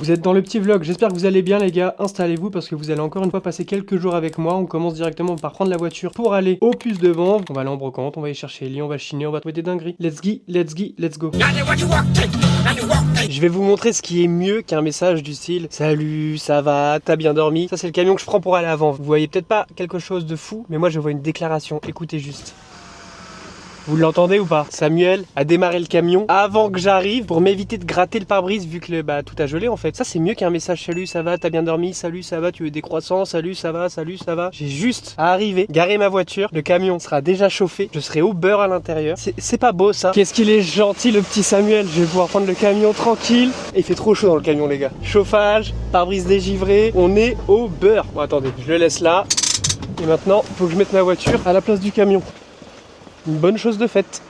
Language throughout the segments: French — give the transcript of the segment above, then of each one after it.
Vous êtes dans le petit vlog, j'espère que vous allez bien les gars, installez-vous parce que vous allez encore une fois passer quelques jours avec moi. On commence directement par prendre la voiture pour aller au puce de vente. On va aller en brocante, on va aller chercher les lits, on va chiner, on va trouver des dingueries. Let's go. Je vais vous montrer ce qui est mieux qu'un message du style « Salut, ça va, t'as bien dormi ?» Ça c'est le camion que je prends pour aller avant. Vous voyez peut-être pas quelque chose de fou, mais moi je vois une déclaration, écoutez juste. Vous l'entendez ou pas? Samuel a démarré le camion avant que j'arrive pour m'éviter de gratter le pare-brise vu que tout a gelé en fait. Ça c'est mieux qu'un message salut ça va, t'as bien dormi, salut ça va, tu veux des croissants, salut ça va, salut ça va. J'ai juste à arriver, garer ma voiture, le camion sera déjà chauffé, je serai au beurre à l'intérieur. C'est pas beau ça? Qu'est-ce qu'il est gentil le petit Samuel, je vais pouvoir prendre le camion tranquille. Et il fait trop chaud dans le camion les gars. Chauffage, pare-brise dégivré, on est au beurre. Bon attendez, je le laisse là. Et maintenant, il faut que je mette ma voiture à la place du camion. Une bonne chose de faite.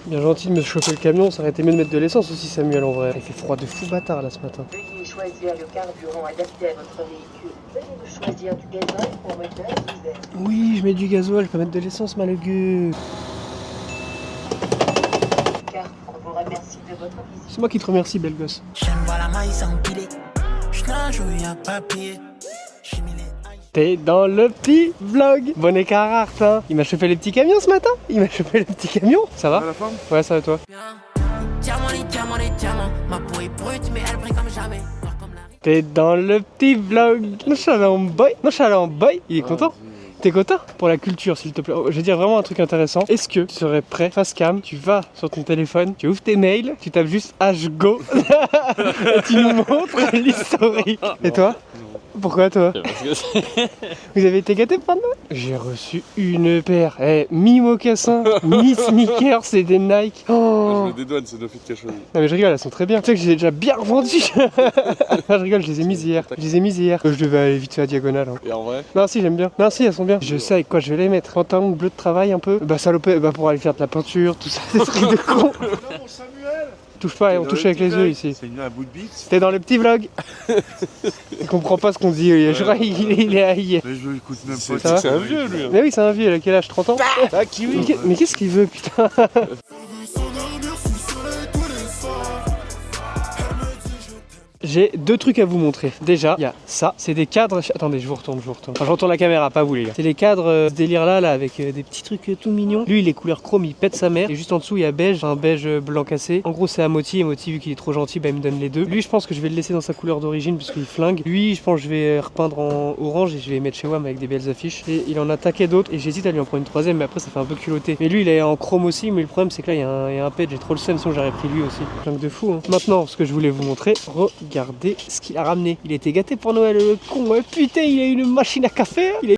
Bien gentil de me chauffer le camion, ça aurait été mieux de mettre de l'essence aussi Samuel en vrai. Il fait froid de fou bâtard là ce matin. Veuillez choisir le carburant adapté à votre véhicule. Veuillez choisir du gasoil pour moteur diesel. Oui, je mets du gasoil, je peux mettre de l'essence malheureux. Car on vous remercie de votre visite. C'est moi qui te remercie belle gosse. J'aime voir la maille s'empiler. J'nage où y'a papier. J'ai mis les hailles. T'es dans le petit vlog. Bonnet Carhartt hein. Il m'a chauffé les petits camions ce matin. Il m'a chauffé les petits camions. Ça va? la forme? Ouais, ça va toi? Diamant, les diamants, les diamants. Ma peau est brute, mais elle brille comme jamais. Noir comme la rive. T'es dans le petit vlog. Nonchalant boy. Nonchalant boy. Il est content? T'es content? Pour la culture s'il te plaît. Je vais dire vraiment un truc intéressant. Est-ce que tu serais prêt face cam? Tu vas sur ton téléphone, tu ouvres tes mails, tu tapes juste HGO et tu nous montres l'historique. Et toi? Pourquoi toi? Vous avez été gâtés par Noël? J'ai reçu une paire, mi-mocassin, mi-sneakers, c'est des Nike. Oh. Je me dédouane, c'est Nofit qui a choisi. Non mais je rigole, elles sont très bien. Tu sais que je les ai déjà bien revendues. Je rigole, je les ai mises hier. Je devais aller vite fait à diagonale. Hein. Et en vrai? Non si, j'aime bien. Non si, elles sont bien. Je sais avec quoi je vais les mettre. Pantalon bleu de travail un peu. Bah salopé, bah pour aller faire de la peinture, tout ça, des trucs de con. Non, mon Samuel! Touche pas, on touche avec les yeux ici. C'est un bout de bite. T'es dans le petit vlog. Il comprend pas ce qu'on dit. Je crois qu'il est haï. Mais je l'écoute même pas. Ça va? C'est un vieux lui. Mais oui, c'est un vieux, il a quel âge? 30 ans? Ah, kiwi! Mais qu'est-ce qu'il veut, putain? J'ai deux trucs à vous montrer. Déjà, il y a ça, c'est des cadres. Attendez, je vous retourne. Enfin, je retourne la caméra, pas vous les gars. C'est les cadres, ce délire là, avec des petits trucs tout mignons. Lui, il est couleur chrome, il pète sa mère. Et juste en dessous, il y a beige, un beige blanc cassé. En gros, c'est à Moti. Et Moti, vu qu'il est trop gentil, bah, il me donne les deux. Lui, je pense que je vais le laisser dans sa couleur d'origine, parce qu'il flingue. Lui, je pense que je vais repeindre en orange et je vais mettre chez WAM avec des belles affiches. Et il en a taqué d'autres. Et j'hésite à lui en prendre une troisième, mais après, ça fait un peu culotté. Mais lui, il est en chrome aussi. Mais le problème, c'est que là, il y a un pet. J'ai trop le seum, sinon j'aurais pris lui aussi. Flingue de fou. Hein. Maintenant, ce que je voulais vous montrer, regardez ce qu'il a ramené. Il était gâté pour Noël, le con. Hein. Putain, il a une machine à café. Il a une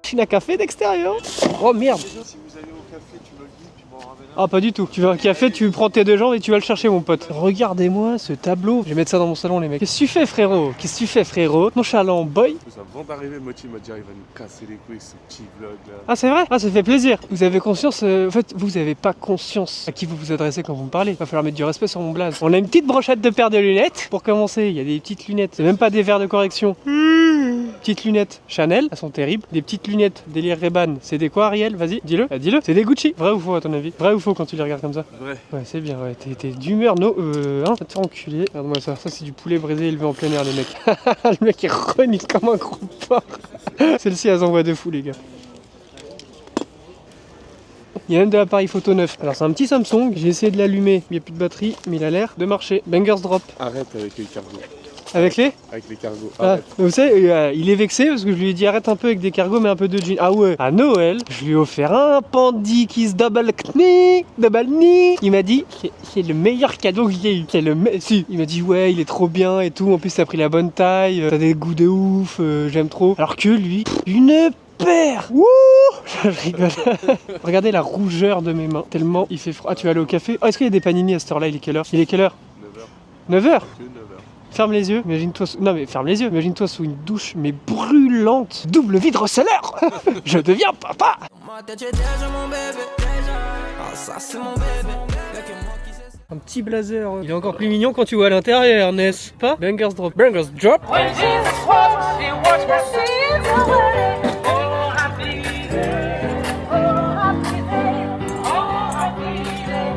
machine à café d'extérieur. Oh merde. Déjà, si vous allez au café, tu me le dis, tu m'en ramènes un. Ah pas du tout, tu veux un café, tu prends tes deux jambes et tu vas le chercher mon pote. Regardez-moi ce tableau. Je vais mettre ça dans mon salon les mecs. Qu'est-ce que tu fais frérot? Nonchalant boy. Avant d'arriver, Moti m'a dit il va nous casser les couilles ce petit vlog là. Ah c'est vrai? Ah ça fait plaisir. Vous avez conscience, en fait vous avez pas conscience à qui vous vous adressez quand vous me parlez. Va falloir mettre du respect sur mon blaze. On a une petite brochette de paire de lunettes. Pour commencer, il y a des petites lunettes. C'est même pas des verres de correction. Petites lunettes Chanel, elles sont terribles. Des petites lunettes délire Ray-Ban, c'est des quoi Ariel? Vas-y, dis-le. Ah, dis-le. C'est des Gucci. Vrai ou faux à ton avis? Vrai ou faux quand tu les regardes comme ça? Vrai. Ouais, c'est bien, ouais. T'es d'humeur, hein? T'es enculé. Regarde-moi ça. Ça, c'est du poulet braisé élevé en plein air, les mecs. Le mec, il renie comme un gros porc. Celle-ci, elles envoient de fou, les gars. Il y a même de l'appareil photo neuf. Alors, c'est un petit Samsung. J'ai essayé de l'allumer. Il n'y a plus de batterie, mais il a l'air de marcher. Bangers drop. Arrête avec les cargos. Avec les? Avec les cargos. Ah, Arrête. vous savez, il est vexé parce que je lui ai dit arrête un peu avec des cargos mais un peu de jeans. Ah ouais, à Noël, je lui ai offert un Pandi qui se double knee. Il m'a dit c'est le meilleur cadeau que j'ai eu. Si, il m'a dit ouais, il est trop bien et tout. En plus, t'as pris la bonne taille, t'as des goûts de ouf, j'aime trop. Alors que lui, une paire. Wouh, je rigole. Regardez la rougeur de mes mains. Tellement il fait froid. Ah, tu vas aller au café? Oh, est-ce qu'il y a des panini à cette heure-là? Il est quelle heure? 9h. 9h? Que 9h. Ferme les yeux, imagine-toi sous... Non mais ferme les yeux, imagine-toi sous une douche mais brûlante. Double vide recelleur. Je deviens papa. Dans ma tête, j'ai déjà mon bébé. Ah, ça, c'est mon bébé. Y'a que moi qui sais. Un petit blazer. Il est encore plus mignon quand tu vois à l'intérieur, n'est-ce pas? Bangers drop. Bangers drop. When Jesus walks, he washed my sins away. Oh, happy day. Oh, happy day. Oh, happy day.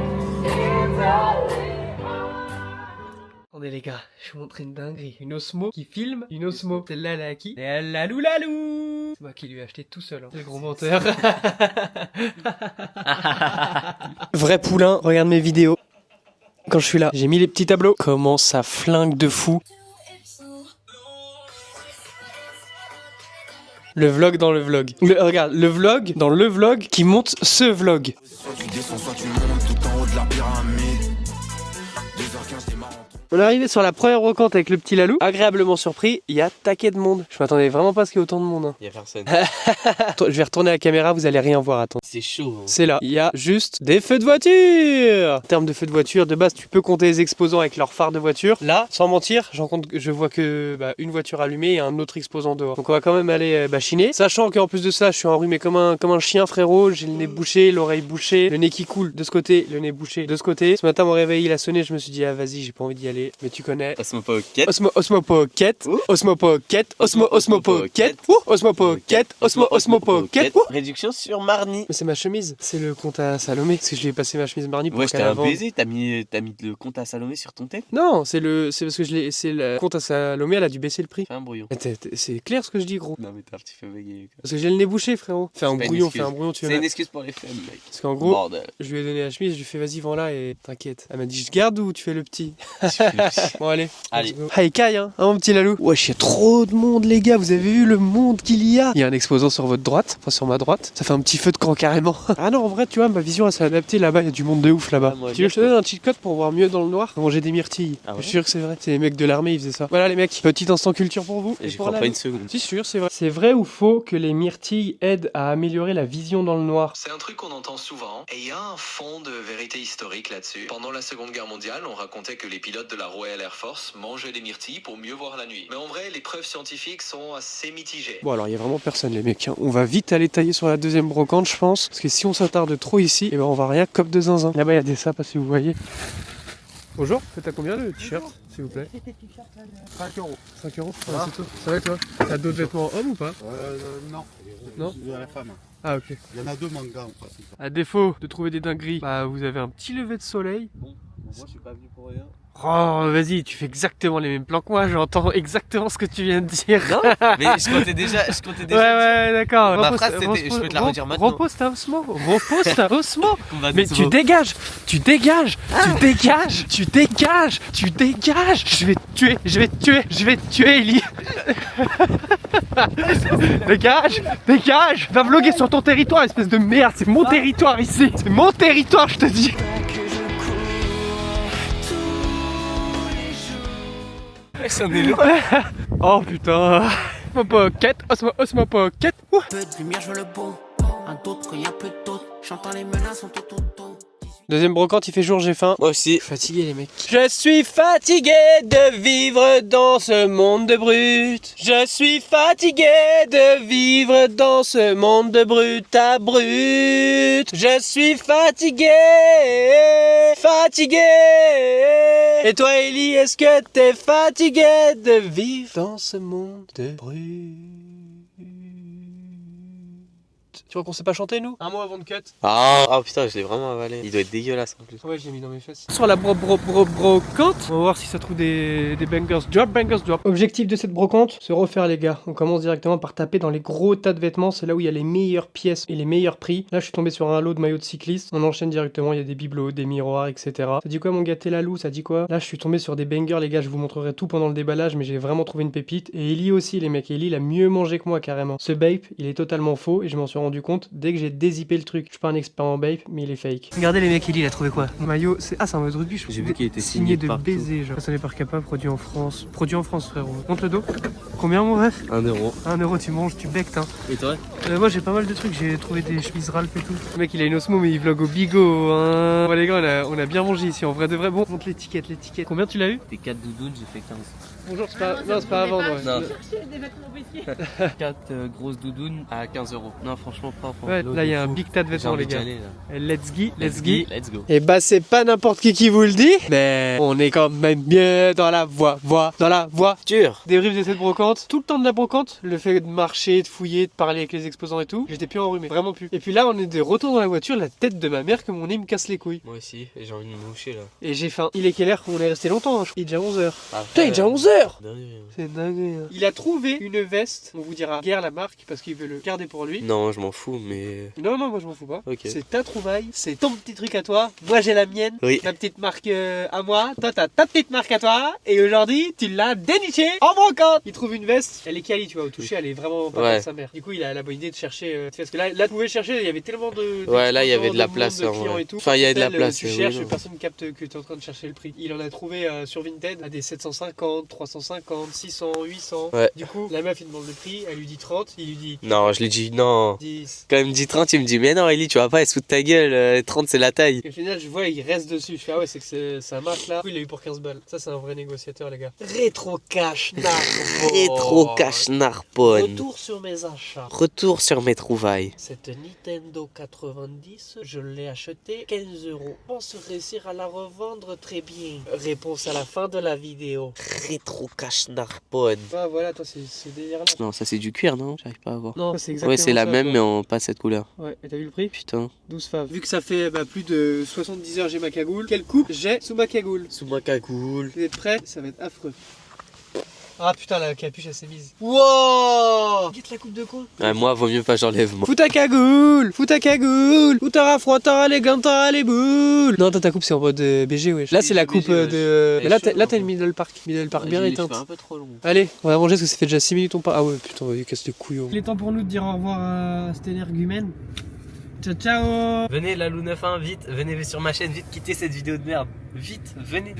Attendez les gars, je vais vous montrer une dinguerie. Une Osmo qui filme, une Osmo. Celle-là, elle est à qui? C'est à Lalou Lalou. C'est moi qui lui ai acheté tout seul. Hein. C'est le gros menteur. Vrai poulain, regarde mes vidéos. Quand je suis là, j'ai mis les petits tableaux. Comment ça flingue de fou. Le vlog dans le vlog. Regarde, le vlog dans le vlog qui monte ce vlog. Soit tu descends, soit tu montes tout en haut de la pyramide. 2h15, t'es marrant. On est arrivé sur la première brocante avec le petit Lalou. Agréablement surpris, il y a taquet de monde. Je m'attendais vraiment pas à ce qu'il y ait autant de monde. Hein. Il y a personne. Je vais retourner la caméra, vous allez rien voir. Attends. C'est chaud. Hein. C'est là. Il y a juste des feux de voiture. En termes de feux de voiture, de base, tu peux compter les exposants avec leur phare de voiture. Là, sans mentir, je vois que une voiture allumée et un autre exposant dehors. Donc on va quand même aller chiner. Sachant qu'en plus de ça, je suis enrhumé comme un chien, frérot. J'ai le nez bouché, l'oreille bouchée, le nez qui coule de ce côté, le nez bouché de ce côté. Ce matin, mon réveil, il a sonné. Je me suis dit, ah vas-y, j'ai pas envie d'y aller. Mais tu connais. Osmo Pocket. Osmo Pocket. Osmo Pocket. Osmo Pocket. Osmo Pocket. Osmo Pocket. Réduction sur Marni. Mais c'est ma chemise. C'est le compte à Salomé. Parce que je lui ai passé ma chemise Marni pour Ouais, qu'elle j'étais un la vende. baiser. T'as mis le compte à Salomé sur ton tête. Non, c'est parce que c'est le compte à Salomé, elle a dû baisser le prix. Fais un brouillon. C'est clair ce que je dis, gros. Non, mais t'as un petit peu bégayé. Parce que j'ai le nez bouché, frérot. Fais un pas une brouillon, excuse. tu C'est vois. une excuse pour les femmes, mec. Parce qu'en gros, Bordel. je lui ai donné la chemise, je lui ai fait vas-y, vends-la et t'inquiète. Elle m'a dit je garde ou tu fais le petit. Bon, allez. Allez. Allez, caille, hein, mon petit Lalou. Wesh, il y a trop de monde, les gars. Vous avez vu le monde qu'il y a? Il y a un exposant sur votre droite, enfin sur ma droite. Ça fait un petit feu de camp carrément. Ah non, en vrai, tu vois, ma vision elle s'est adaptée là-bas. Il y a du monde de ouf là-bas. Ah, moi, Tu veux que je te donne un cheat code pour voir mieux dans le noir? Manger des myrtilles. Ah ouais? Je suis sûr que c'est vrai. C'est les mecs de l'armée, ils faisaient ça. Voilà, les mecs, petit instant culture pour vous. Et j'y pour crois pas Lalou. une seconde. Si sûr, c'est vrai. C'est vrai ou faux que les myrtilles aident à améliorer la vision dans le noir? C'est un truc qu'on entend souvent, et il y a un fond de vérité historique là-dessus. Pendant la Seconde Guerre mondiale, on racontait que les pilotes de la Royal Air Force mangeaient des myrtilles pour mieux voir la nuit. Mais en vrai, les preuves scientifiques sont assez mitigées. Bon, alors il y a vraiment personne, les mecs. Hein. On va vite aller tailler sur la deuxième brocante, je pense. Parce que si on s'attarde trop ici, eh ben on va rien cop de zinzin. Là-bas, il y a des sapes, si vous voyez. Bonjour, t'as combien le t-shirt, s'il vous plaît? 5 €. 5 €. Ah, c'est tout. Ça va et toi? T'as d'autres vêtements hommes ou pas? Non. Non. Je vais la femme. Ah, ok. Il y en a 2 mangas en principe. À défaut de trouver des dingueries, bah vous avez un petit lever de soleil. Bon, moi je suis pas venu pour rien. Oh, vas-y, tu fais exactement les mêmes plans que moi, j'entends exactement ce que tu viens de dire. Non, mais je comptais déjà. Ouais, d'accord. Ma phrase, c'était, je peux te la redire maintenant. Repose ta Osmo. Repose ta Osmo. Combat Mais d'Osmo. tu dégages. Tu dégages. Je vais te tuer, Ellie. Dégage. Va vloguer sur ton territoire, espèce de merde. C'est mon territoire ici. C'est mon territoire, je te dis. Oh putain. Osmo Pocket, Osmo Pocket. Ouh. Peu de lumière, je veux le beau. Un d'autre, il y a plus d'autres. J'entends les menaces en tout autour. Deuxième brocante, il fait jour, j'ai faim. Moi aussi. Fatigué les mecs. Je suis fatigué de vivre dans ce monde de brut. Je suis fatigué de vivre dans ce monde de brut à brut. Je suis fatigué. Et toi Ellie, est-ce que t'es fatigué de vivre dans ce monde de brut? Tu vois qu'on sait pas chanter nous? Un mot avant de cut. Ah putain, je l'ai vraiment avalé. Il doit être dégueulasse en plus. Ouais, je l'ai mis dans mes fesses. Sur la brocante, on va voir si ça trouve des bangers drop. Objectif de cette brocante, se refaire les gars. On commence directement par taper dans les gros tas de vêtements. C'est là où il y a les meilleures pièces et les meilleurs prix. Là, je suis tombé sur un lot de maillots de cycliste. On enchaîne directement, il y a des bibelots, des miroirs, etc. Ça dit quoi mon gâté Lalou? Ça dit quoi? Là, je suis tombé sur des bangers les gars. Je vous montrerai tout pendant le déballage, mais j'ai vraiment trouvé une pépite. Et Ellie aussi les mecs. Ellie, il a mieux mangé que moi carrément. Ce vape, il est totalement faux et je m'en suis rendu compte dès que j'ai dézippé le truc. Je suis pas un expert en vape, mais il est fake. Regardez les mecs, Ellie, il a trouvé quoi? Mon maillot, c'est un maillot de rugby. J'ai vu qu'il était signé de partout. baiser, genre. Ça n'est par Kappa, produit en France. Produit en France, frérot. Monte le dos. Combien, mon ref? 1 €. 1 €, tu manges, tu bectes, hein. Et toi? Moi, j'ai pas mal de trucs. J'ai trouvé des chemises Ralph et tout. Le mec, il a une Osmo, mais il vlog au bigot, hein. Bon, les gars, on a bien mangé ici, en vrai de vrai. Bon, monte l'étiquette. Combien tu l'as eu? T'es 4 doudounes, j'ai fait 15. Bonjour, c'est pas, non, c'est pas à vendre, ouais. Non. 4 grosses doudounes à 15 €. Non, franchement, vachement propre. Ouais, là il y a un big tas de vêtements les gars. Et let's go. Et bah c'est pas n'importe qui vous le dit, mais on est quand même bien dans la voiture. Débrief de cette brocante, tout le temps de la brocante, le fait de marcher, de fouiller, de parler avec les exposants et tout, j'étais plus enrhumé, vraiment plus. Et puis là on est de retour dans la voiture, la tête de ma mère que mon nez me casse les couilles. Moi aussi, et j'ai envie de me moucher là. Et j'ai faim. Il est quelle heure? On est resté longtemps, hein. Il est déjà 11h. Ah, Putain, il est déjà 11h. dingue. C'est dingue. Il a trouvé une veste, on vous dira guère la marque parce qu'il veut le garder pour lui. Non, je m'en fous, mais. Non, moi je m'en fous pas. Ok. C'est ta trouvaille, c'est ton petit truc à toi. Moi j'ai la mienne, Oui. ma petite marque à moi. Toi t'as ta petite marque à toi. Et aujourd'hui tu l'as déniché en brocante. Il trouve une veste, elle est quali, tu vois, au toucher, elle est vraiment pas comme sa mère. Du coup il a la bonne idée de chercher. Parce que là tu pouvais chercher, il y avait tellement de. Ouais, là il y avait de la place. de clients et tout. Enfin, il y a de la place. Tu cherches, personne capte que tu es en train de chercher le prix. Il en a trouvé sur Vinted à des 750, 350, 600, 800. Ouais. Du coup la meuf il demande le prix, elle lui dit 30, il lui dit Non, je lui dis non. 10. Quand il me dit 30, il me dit mais non, Ellie, tu vas pas, elle se fout de ta gueule. 30, c'est la taille. Et au final, je vois, il reste dessus. Je fais, ah ouais, c'est que ça marche là. Du coup, il l'a eu pour 15 balles. Ça, c'est un vrai négociateur, les gars. Rétro cash Narbonne. Rétro cash Narbonne. Retour sur mes achats. Retour sur mes trouvailles. Cette Nintendo 90, je l'ai achetée 15 €. Pense réussir à la revendre très bien. Réponse à la fin de la vidéo. Rétro cash Narbonne. Ah voilà, toi, c'est délire là. Non, ça c'est du cuir, non? J'arrive pas à voir. Non, c'est exactement Ouais, c'est la ça, même, quoi. mais en pas cette couleur. Ouais, et t'as vu le prix? Putain. 12 faves. Vu que ça fait plus de 70 heures j'ai ma cagoule, quelle coupe j'ai sous ma cagoule? Sous ma cagoule. Vous êtes prêts? Ça va être affreux. Ah putain, la capuche elle s'est mise. Wow! Guette la coupe de con. Ouais, moi, vaut mieux pas j'enlève, moi. Fous ta cagoule! Fous ta cagoule! Ou t'auras froid, t'auras les gants, t'auras les boules! Non, toi ta coupe c'est en mode BG, wesh. Là c'est la coupe de. Mais là t'as le Middle Park. Middle Park bien éteinte. un peu trop long. Allez, on va manger parce que ça fait déjà 6 minutes on part. Ah ouais, putain, il casse les couilles. Il est temps pour nous de dire au revoir à cet énergumène. Ciao ciao! Venez la Lou 91, vite, venez sur ma chaîne, vite, quittez cette vidéo de merde. Vite, venez.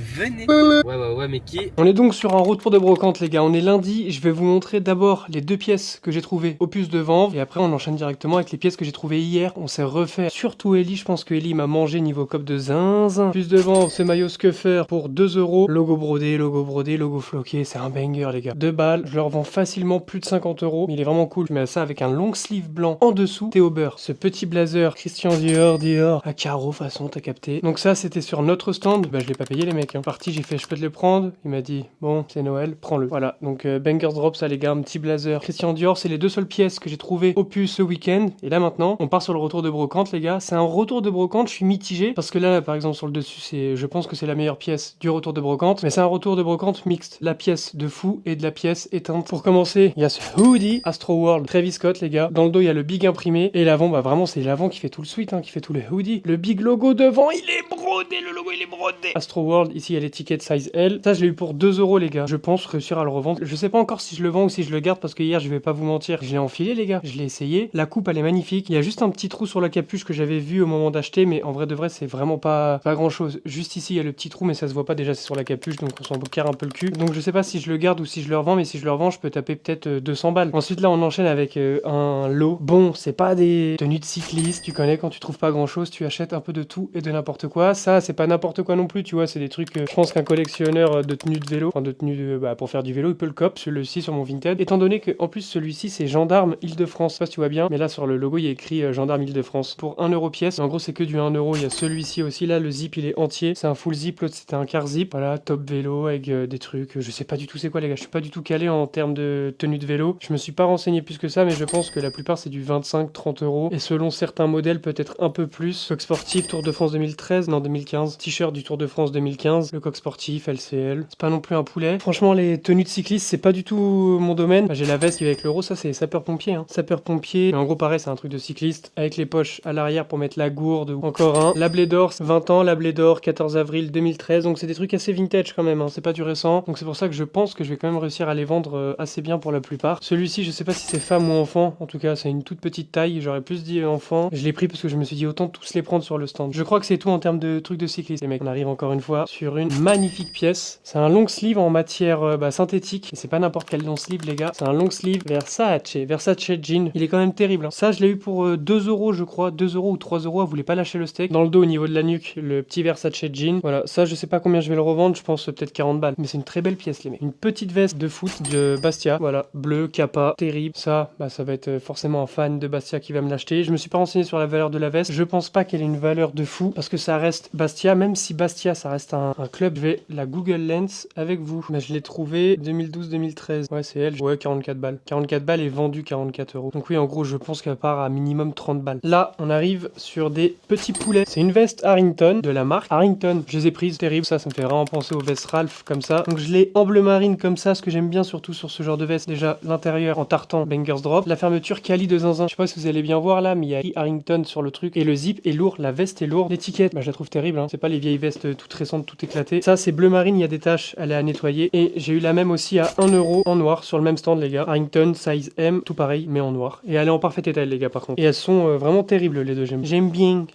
Ouais, mais qui est... On est donc sur un retour de brocante les gars, on est lundi, je vais vous montrer d'abord les 2 pièces que j'ai trouvées au puce de Vanves et après on enchaîne directement avec les pièces que j'ai trouvées hier, on s'est refait, surtout Ellie, je pense que Ellie m'a mangé niveau cop de zinzin. Puce de Vanves, ce maillot Scuffer pour 2 €, logo brodé, logo floqué, c'est un banger les gars. 2 balles, je le revends facilement plus de 50 €, mais il est vraiment cool, je mets ça avec un long sleeve blanc en dessous, Théo Beurre, ce petit blazer Christian Dior, à carreaux façon, t'as capté. Donc ça c'était sur notre stand. Bah je l'ai pas payé les mecs, hein. Parti, j'ai fait je peux te le prendre, il m'a dit bon c'est Noël, prends-le. Voilà, donc Bangers Drop ça les gars, un petit blazer Christian Dior, c'est les 2 seules pièces que j'ai trouvées au puce ce week-end. Et là maintenant on part sur le retour de brocante les gars, c'est un retour de brocante, je suis mitigé parce que là par exemple sur le dessus c'est, je pense que c'est la meilleure pièce du retour de brocante, mais c'est un retour de brocante mixte, la pièce de fou et de la pièce éteinte. Pour commencer il y a ce hoodie Astro World Travis Scott les gars, dans le dos il y a le big imprimé et l'avant bah vraiment c'est l'avant qui fait tout le suite, hein, qui fait tout le hoodie. Le big logo devant il est brodé, le logo il est brodé. Astro World, ici il y a l'étiquette size L. Ça je l'ai eu pour 2 € les gars. Je pense réussir à le revendre. Je sais pas encore si je le vends ou si je le garde parce que hier je vais pas vous mentir, je l'ai enfilé les gars. Je l'ai essayé. La coupe elle est magnifique. Il y a juste un petit trou sur la capuche que j'avais vu au moment d'acheter, mais en vrai de vrai c'est vraiment pas grand chose. Juste ici il y a le petit trou mais ça se voit pas déjà, c'est sur la capuche donc on s'en carre un peu le cul. Donc je sais pas si je le garde ou si je le revends, mais si je le revends je peux taper peut-être 200 balles. Ensuite là on enchaîne avec un lot. Bon c'est pas des tenues de cycliste, tu connais quand tu trouves pas grand chose tu achètes un peu de tout et de n'importe quoi. Ça c'est pas n'importe quoi non plus, tu vois, c'est des trucs je pense qu'un collectionneur de tenues de vélo, enfin de tenues pour faire du vélo, il peut le cop, celui-ci sur mon Vinted, étant donné que en plus celui-ci c'est Gendarme Île-de-France, je sais pas si tu vois bien, mais là sur le logo il y a écrit Gendarme Île-de-France pour 1 € pièce. En gros c'est que du 1 €. Il y a celui-ci aussi, là le zip il est entier, c'est un full zip, l'autre c'était un quart zip. Voilà, top vélo avec des trucs, je sais pas du tout c'est quoi les gars, je suis pas du tout calé en termes de tenue de vélo, je me suis pas renseigné plus que ça, mais je pense que la plupart c'est du 25-30 € et selon certains modèles peut-être un peu plus. Coq sportif Tour de France 2013, non 2015, t-shirt du Tour de France 2015, le coq sportif LCL, c'est pas non plus un poulet. Franchement les tenues de cycliste c'est pas du tout mon domaine. J'ai la veste qui va avec l'euro, ça c'est sapeur-pompier, hein. Sapeur-pompier, mais en gros pareil c'est un truc de cycliste avec les poches à l'arrière pour mettre la gourde ou encore un. La Blé d'Or, 20 ans, la Blé d'Or, 14 avril 2013, donc c'est des trucs assez vintage quand même, hein. C'est pas du récent, donc c'est pour ça que je pense que je vais quand même réussir à les vendre assez bien pour la plupart. Celui-ci je sais pas si c'est femme ou enfant, en tout cas c'est une toute petite taille, j'aurais plus dit enfant. content. Je l'ai pris parce que je me suis dit autant tous les prendre sur le stand. Je crois que c'est tout en termes de trucs de cyclisme, les mecs. On arrive encore une fois sur une magnifique pièce. C'est un long sleeve en matière synthétique. Et c'est pas n'importe quel long sleeve, les gars. C'est un long sleeve Versace jean. Il est quand même terrible. Hein. Ça, je l'ai eu pour 2 euros, je crois. 2 euros ou 3 euros. Elle voulait pas lâcher le steak. Dans le dos, au niveau de la nuque, le petit Versace jean. Voilà, ça, je sais pas combien je vais le revendre. Je pense peut-être 40 balles. Mais c'est une très belle pièce, les mecs. Une petite veste de foot de Bastia. Voilà, bleu, Kappa, terrible. Ça va être forcément un fan de Bastia qui va me l'acheter. Je me suis pas renseigné sur la valeur de la veste. Je pense pas qu'elle ait une valeur de fou parce que ça reste Bastia. Même si Bastia, ça reste un club, je vais la Google Lens avec vous. Mais je l'ai trouvé 2012-2013. Ouais, c'est elle. Ouais, 44 balles. 44 balles et vendu 44 euros. Donc oui, en gros, je pense qu'elle part à minimum 30 balles. Là, on arrive sur des petits poulets. C'est une veste Harrington de la marque Harrington. Je les ai prises, terrible. Ça me fait vraiment penser aux vestes Ralph comme ça. Donc je l'ai en bleu marine comme ça. Ce que j'aime bien surtout sur ce genre de veste, déjà l'intérieur en tartan Bangers Drop. La fermeture Cali de zinzin. Je sais pas si vous allez bien voir là, mais il y a écrit Harrington sur le truc. Et le zip est lourd, la veste est lourde. L'étiquette, je la trouve terrible. Hein. C'est pas les vieilles vestes toutes récentes, toutes éclatées. Ça, c'est bleu marine, il y a des taches, elle est à nettoyer. Et j'ai eu la même aussi à 1 euro en noir sur le même stand, les gars. Harrington, size M, tout pareil, mais en noir. Et elle est en parfait état, les gars, par contre. Et elles sont vraiment terribles, les deux. J'aime bien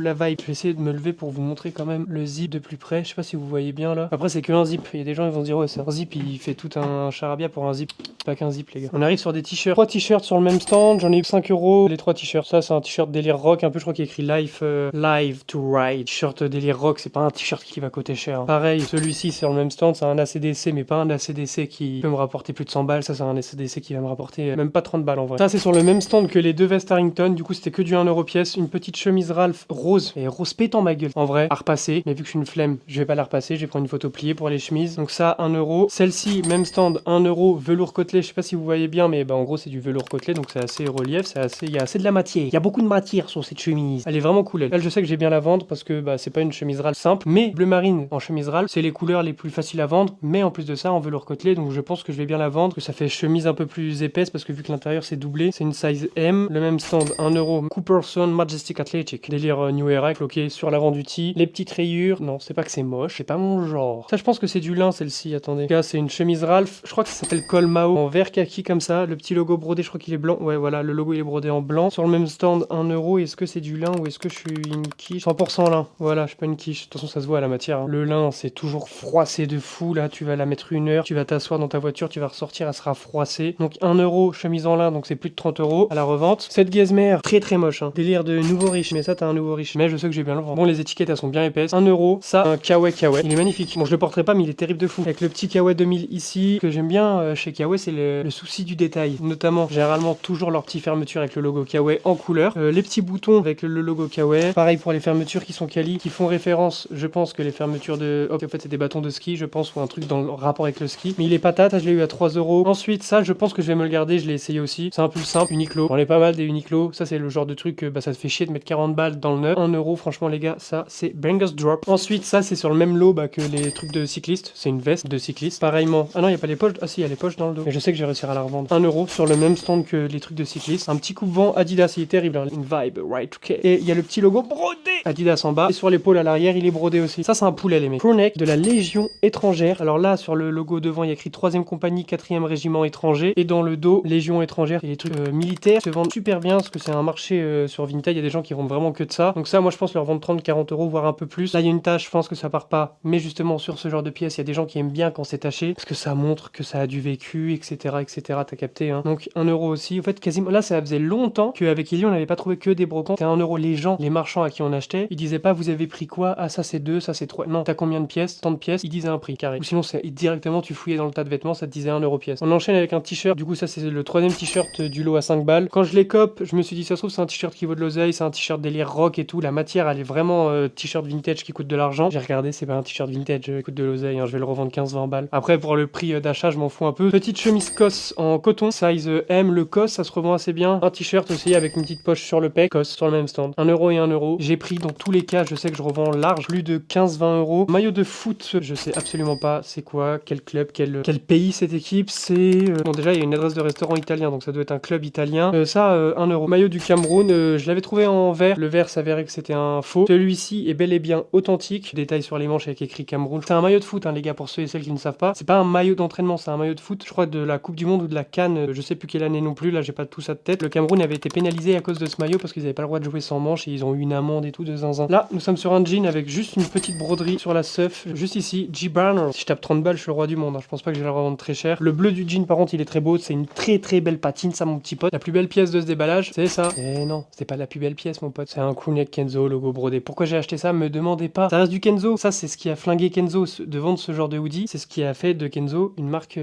la vibe. Je vais essayer de me lever pour vous montrer quand même le zip de plus près. Je sais pas si vous voyez bien là. Après, c'est que un zip. Il y a des gens qui vont se dire, ouais, c'est un zip, il fait tout un charabia pour un zip. Pas qu'un zip, les gars. On arrive sur des t-shirts. 3 t-shirts sur le même stand. J'en ai eu 5 euros. Les 3 t-shirts. Ça, c'est un t-shirt délire rock. Un peu, je crois qu'il y a écrit Live to Ride. T-shirt délire rock. C'est pas un t-shirt qui va coûter cher. Hein. Pareil, celui-ci, c'est sur le même stand. C'est un ACDC, mais pas un ACDC qui peut me rapporter plus de 100 balles. Ça, c'est un ACDC qui va me rapporter même pas 30 balles en vrai. Ça, c'est sur le même stand que les deux vestes Harrington. Du coup, c'était que du 1 euro pièce. Une petite chemise Ralph rose. Et rose pétant ma gueule. En vrai, à repasser. Mais vu que je suis une flemme, je vais pas la repasser. Je vais prendre une photo pliée pour les chemises. Donc ça, 1 euro. Celle-ci, même stand, 1 euro. Velours côtelé. Je sais pas si vous voyez bien, mais en gros, c'est du velours côtelé. Donc c'est assez relief. Il y a assez de la matière. Il y a beaucoup de matière sur cette chemise. Elle est vraiment cool. Elle, je sais que j'ai bien la vendre parce que c'est pas une chemise Ralph simple. Mais bleu marine en chemise Ralph, c'est les couleurs les plus faciles à vendre. Mais en plus de ça, en velours côtelé. Donc je pense que je vais bien la vendre. Que ça fait chemise un peu plus épaisse parce que vu que l'intérieur c'est doublé, c'est une size M. Le même stand, 1 euro. Cooperson Majestic Athletic. Délire New Era, cloqué sur l'avant du tee. Les petites rayures. Non, c'est pas que c'est moche. C'est pas mon genre. Ça, je pense que c'est du lin celle-ci. Attendez. En tout cas, c'est une chemise Ralph. Je crois que ça s'appelle Col Mao en vert kaki comme ça. Le petit logo brodé, je crois qu'il est blanc. Ouais, voilà, le logo il est brodé en blanc. Sur le même stand, 1 euro. Est-ce que c'est du lin ou est-ce que je suis une quiche? 100% lin. Voilà, je suis pas une quiche. De toute façon, ça se voit à la matière. Hein. Le lin, c'est toujours froissé de fou. Là, tu vas la mettre 1 heure. Tu vas t'asseoir dans ta voiture. Tu vas ressortir. Elle sera froissée. Donc 1 euro, chemise en lin. Donc c'est plus de 30 euros à la revente. Cette gazmère, très très moche. Hein. Délire de nouveau riche. Mais ça, t'as un nouveau riche. Mais je sais que j'ai bien le vendre. Bon, les étiquettes, elles sont bien épaisses. 1 euro. Ça, un Kawaii. Il est magnifique. Bon, je le porterai pas, mais il est terrible de fou. Avec le petit Kawaii 2000 ici. Ce que j'aime bien chez Kawaii, c'est le souci du détail. Notamment, généralement, toujours leur petit fermeture avec le logo Kawaii en couleur. Les petits boutons avec le logo Kawaii. Pareil pour les fermetures qui sont quali, qui font référence, je pense que les fermetures de... Hop, en fait, c'est des bâtons de ski, je pense, ou un truc dans le rapport avec le ski. Mais il est patate, je l'ai eu à 3 euros. Ensuite, ça, je pense que je vais me le garder, je l'ai essayé aussi. C'est un peu simple, Uniqlo. J'en ai pas mal des Uniqlo. Ça, c'est le genre de truc, ça te fait chier de mettre 40 balles dans le neuf. 1 euro, franchement, les gars, ça, c'est Bangers Drop. Ensuite, ça, c'est sur le même lot que les trucs de cycliste. C'est une veste de cycliste. Pareillement. Ah non, il n'y a pas les poches. Ah si, il y a les poches dans le dos. Mais je sais que je vais réussir à la revendre. 1 euro sur le même stand que les trucs de cycliste. Un petit coupe-vent Adidas, il est terrible. Hein. Une vibe, right, ok. Et il y a le petit logo brodé Adidas en bas. Et sur l'épaule à l'arrière, il est brodé aussi. Ça, c'est un poulet, les mecs. Crewneck de la Légion étrangère. Alors là, sur le logo devant, il y a écrit 3ème compagnie, 4ème régiment étranger. Et dans le dos, Légion étrangère. Et les trucs militaires se vendent super bien parce que c'est un marché sur Vinted. Il y a des gens qui vendent vraiment que de ça. Donc ça, moi, je pense leur vendre 30-40 euros, voire un peu plus. Là, il y a une tache, je pense que ça part pas. Mais justement, sur ce genre de pièces, il y a des gens qui aiment bien quand c'est taché. Parce que ça montre que ça a du vécu, etc. etc. T'as capté, hein. Donc 1 euro aussi. En fait, quasiment, là, ça faisait longtemps qu'avec Ellie, on n'avait pas trouvé que des brocantes. C'était 1 euro. Les gens, les marchands à qui on achetait, ils disaient pas, vous avez pris quoi? Ah, ça c'est 2, ça c'est 3. Non, t'as combien de pièces? Tant de pièces. Ils disaient un prix carré. Ou sinon, directement, tu fouillais dans le tas de vêtements, ça te disait 1 euro pièce. On enchaîne avec un t-shirt. Du coup, ça, c'est le 3ème t-shirt du lot à 5 balles. Quand je les cope, je me suis dit, ça se trouve, c'est un t-shirt qui vaut de l'oseille, c'est un t-shirt délire rock et tout. La matière, elle est vraiment t-shirt vintage qui coûte de l'argent. J'ai regardé, c'est pas un t-shirt vintage qui coûte de l'oseille. Hein. Je vais le revendre 15-20 balles. Après, pour le prix d'achat, je m'en fous un peu. Petite chemise COS en coton, size M. Le COS, ça se revend assez bien. Un t-shirt aussi avec une petite poche sur le pec. COS sur le même stand. 1 euro et 1 euro. J'ai pris dans tous les cas, je sais que je revends large, plus de 15-20 euros. Maillot de foot, je sais absolument pas c'est quoi, quel club, quel pays cette équipe. C'est. Bon, déjà, il y a une adresse de restaurant italien, donc ça doit être un club italien. 1 euro. Maillot du Cameroun, je l'avais trouvé en vert. Le vert s'avérait que c'était un faux. Celui-ci est bel et bien authentique. Détail sur les manches avec écrit Cameroun. C'est un maillot de foot, hein, les gars, pour ceux et celles qui ne savent pas. C'est pas un maillot d'entraînement, c'est un maillot de foot. Je crois de la Coupe du Monde ou de la CAN, je sais plus quelle année non plus. Là, j'ai pas tout ça de tête. Le Cameroun avait été pénalisé à cause de ce maillot parce qu'ils avaient pas le droit de jouer sans manche et ils ont eu une amende et tout de zinzin. Là, nous sommes sur un jean avec juste une petite broderie sur la seuf, juste ici, G-Burner. Si je tape 30 balles, je suis le roi du monde, hein. Je pense pas que je vais le revendre très cher. Le bleu du jean, par contre, il est très beau, c'est une très très belle patine, ça mon petit pote. La plus belle pièce de ce déballage, c'est ça. Et non, c'était pas la plus belle pièce, mon pote. C'est un crewneck Kenzo, logo brodé. Pourquoi j'ai acheté ça? Me demandez pas. Ça reste du Kenzo. Ça, c'est ce qui a flingué Kenzo de vendre ce genre de hoodie. C'est ce qui a fait de Kenzo une marque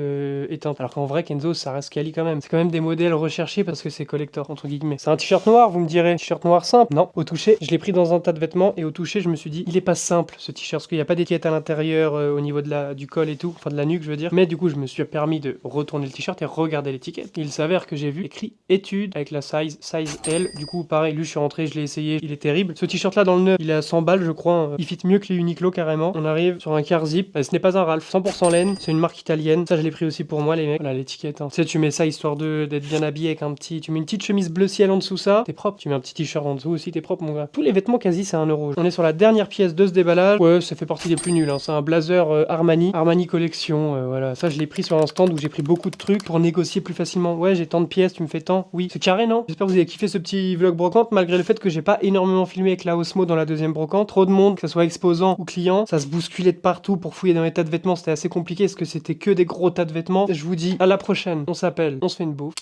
éteinte. Alors qu'en vrai, Kenzo, ça reste quali quand même. C'est quand même des modèles recherchés parce que c'est collector, entre guillemets. C'est un t-shirt noir, vous me direz. T-shirt noir simple. Non, au toucher, je l'ai pris dans un tas de vêtements et au toucher, je me suis dit, il est pas simple ce t-shirt parce qu'il n'y a pas d'étiquette à l'intérieur au niveau du col et tout, enfin de la nuque, je veux dire. Mais du coup, je me suis permis de retourner le t-shirt et regarder l'étiquette. Il s'avère que j'ai vu écrit étude avec la size L. Du coup, pareil, lui, je suis rentré, je l'ai essayé, il est terrible. Ce t-shirt là dans le neuf, il est à 100 balles, je crois. Hein. Il fit mieux que les Uniqlo carrément. On arrive sur un car zip. Ce n'est pas un Ralph, 100% laine. C'est une marque italienne. Ça, je l'ai pris aussi pour moi, les mecs. Voilà l'étiquette. Hein. Tu sais, tu mets ça histoire d'être bien habillé avec un petit. Tu mets une petite chemise bleu ciel en dessous, ça, t'es propre. Tu mets un petit t-shirt en dessous aussi, t'es propre, mon gars. Tous les vêtements quasi, c'est 1 euro. On est sur la dernière pièce de ce déballage. Ouais, ça fait partie des plus nuls. Hein. C'est un blazer Armani collection. Voilà, ça, je l'ai pris sur un stand où j'ai pris beaucoup de trucs pour négocier plus facilement. Ouais, j'ai tant de pièces, tu me fais tant. Oui, c'est carré, non? J'espère que vous avez kiffé ce petit vlog brocante, malgré le fait que j'ai pas énormément filmé avec la Osmo dans la deuxième brocante. Trop de monde, que ce soit exposant ou client, ça se bousculait de partout pour fouiller dans les tas de vêtements. C'était assez compliqué parce que c'était que des gros tas de vêtements. Je vous dis à la prochaine. On s'appelle, on se fait une bouffe.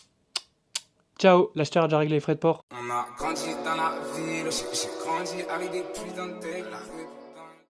Ciao, l'acheteur a déjà réglé les frais de port. On a grandi dans la ville, j'ai grandi avec des putains de la rue.